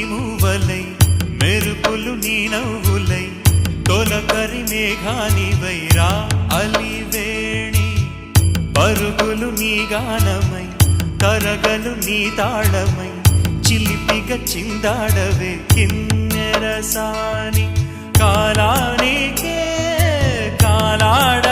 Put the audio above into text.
మూవలై మెరుపులు నీ నవ్వులై తొలకరి మేఘానివై రా అలివేణి పరుగులు నీ గానమై కరగలు నీ తాళమై చిలిపిగా చిందాడవే కిన్నెరసాని కాలానికే కాలాడ